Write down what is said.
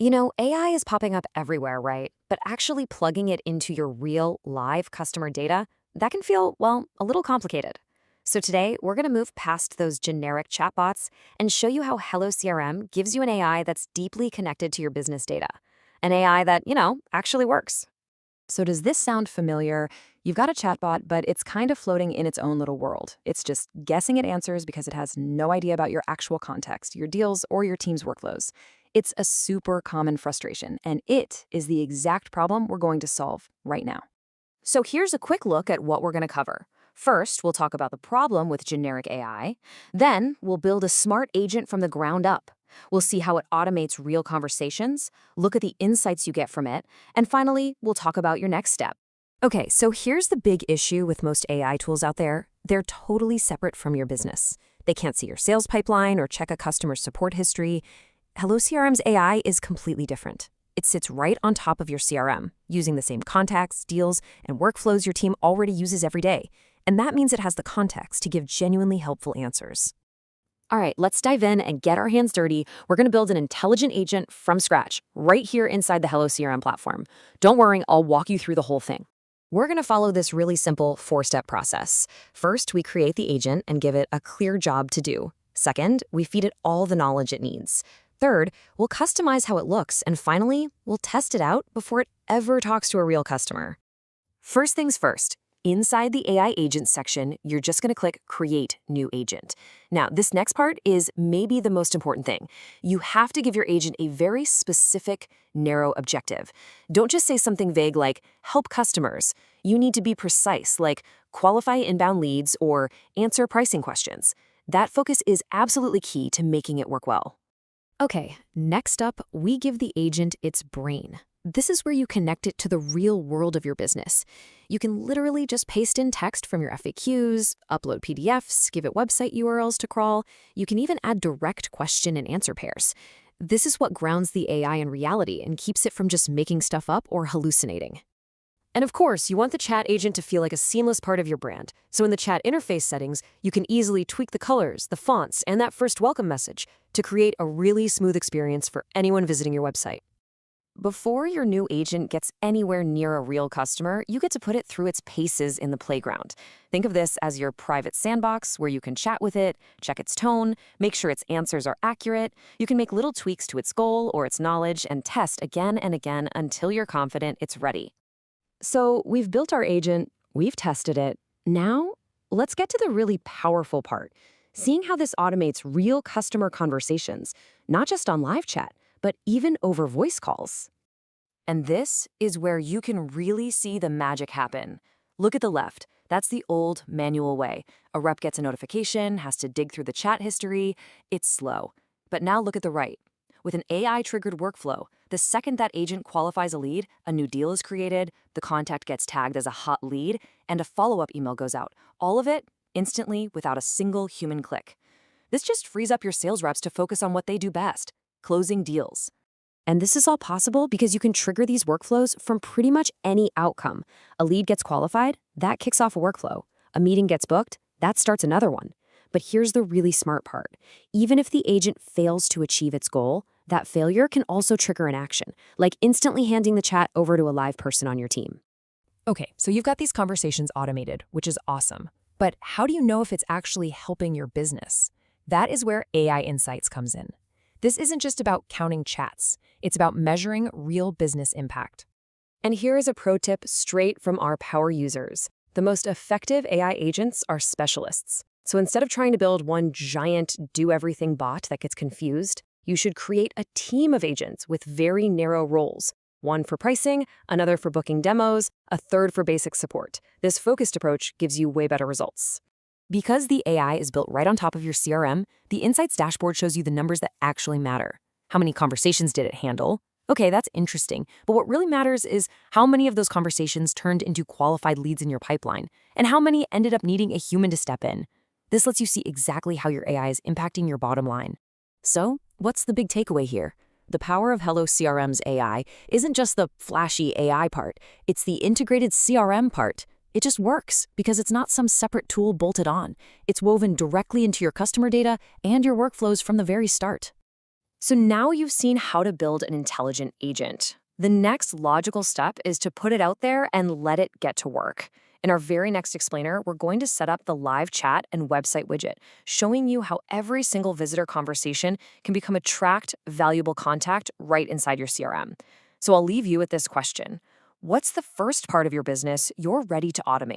AI is popping up everywhere, right? But actually plugging it into your real, live customer data, that can feel, well, a little complicated. So today, we're going to move past those generic chatbots and show you how HelloCRM gives you an AI that's deeply connected to your business data. An AI that, actually works. So does this sound familiar? You've got a chatbot, but it's kind of floating in its own little world. It's just guessing at answers because it has no idea about your actual context, your deals, or your team's workflows. It's a super common frustration, and it is the exact problem we're going to solve right now. So here's a quick look at what we're going to cover. First, we'll talk about the problem with generic AI. Then, we'll build a smart agent from the ground up. We'll see how it automates real conversations, look at the insights you get from it, and finally, we'll talk about your next step. Okay, so here's the big issue with most AI tools out there. They're totally separate from your business. They can't see your sales pipeline or check a customer's support history. HelloCRM's AI is completely different. It sits right on top of your CRM, using the same contacts, deals, and workflows your team already uses every day. And that means it has the context to give genuinely helpful answers. All right, let's dive in and get our hands dirty. We're going to build an intelligent agent from scratch, right here inside the HelloCRM platform. Don't worry, I'll walk you through the whole thing. We're going to follow this really simple four-step process. First, we create the agent and give it a clear job to do. Second, we feed it all the knowledge it needs. Third, we'll customize how it looks. And finally, we'll test it out before it ever talks to a real customer. First things first, inside the AI agent section, you're just going to click Create New Agent. Now, this next part is maybe the most important thing. You have to give your agent a very specific, narrow objective. Don't just say something vague like, help customers. You need to be precise, like qualify inbound leads or answer pricing questions. That focus is absolutely key to making it work well. Okay, next up, we give the agent its brain. This is where you connect it to the real world of your business. You can literally just paste in text from your FAQs, upload PDFs, give it website URLs to crawl. You can even add direct question and answer pairs. This is what grounds the AI in reality and keeps it from just making stuff up or hallucinating. And of course, you want the chat agent to feel like a seamless part of your brand. So in the chat interface settings, you can easily tweak the colors, the fonts, and that first welcome message to create a really smooth experience for anyone visiting your website. Before your new agent gets anywhere near a real customer, you get to put it through its paces in the playground. Think of this as your private sandbox where you can chat with it, check its tone, make sure its answers are accurate. You can make little tweaks to its goal or its knowledge and test again and again until you're confident it's ready. So we've built our agent, we've tested it. Now, let's get to the really powerful part, seeing how this automates real customer conversations, not just on live chat, but even over voice calls. And this is where you can really see the magic happen. Look at the left. That's the old manual way. A rep gets a notification, has to dig through the chat history. It's slow. But now look at the right. With an AI-triggered workflow, the second that agent qualifies a lead, a new deal is created, the contact gets tagged as a hot lead, and a follow-up email goes out. All of it instantly without a single human click. This just frees up your sales reps to focus on what they do best, closing deals. And this is all possible because you can trigger these workflows from pretty much any outcome. A lead gets qualified, that kicks off a workflow. A meeting gets booked, that starts another one. But here's the really smart part. Even if the agent fails to achieve its goal, that failure can also trigger an action, like instantly handing the chat over to a live person on your team. Okay, so you've got these conversations automated, which is awesome. But how do you know if it's actually helping your business? That is where AI Insights comes in. This isn't just about counting chats. It's about measuring real business impact. And here is a pro tip straight from our power users. The most effective AI agents are specialists. So instead of trying to build one giant do-everything bot that gets confused, you should create a team of agents with very narrow roles. One for pricing, another for booking demos, a third for basic support. This focused approach gives you way better results. Because the AI is built right on top of your CRM, the Insights dashboard shows you the numbers that actually matter. How many conversations did it handle? Okay, that's interesting, but what really matters is how many of those conversations turned into qualified leads in your pipeline, and how many ended up needing a human to step in. This lets you see exactly how your AI is impacting your bottom line. So, what's the big takeaway here? The power of HelloCRM's AI isn't just the flashy AI part, it's the integrated CRM part. It just works because it's not some separate tool bolted on. It's woven directly into your customer data and your workflows from the very start. So now you've seen how to build an intelligent agent. The next logical step is to put it out there and let it get to work. In our very next explainer, we're going to set up the live chat and website widget, showing you how every single visitor conversation can become a tracked, valuable contact right inside your CRM. So I'll leave you with this question. What's the first part of your business you're ready to automate?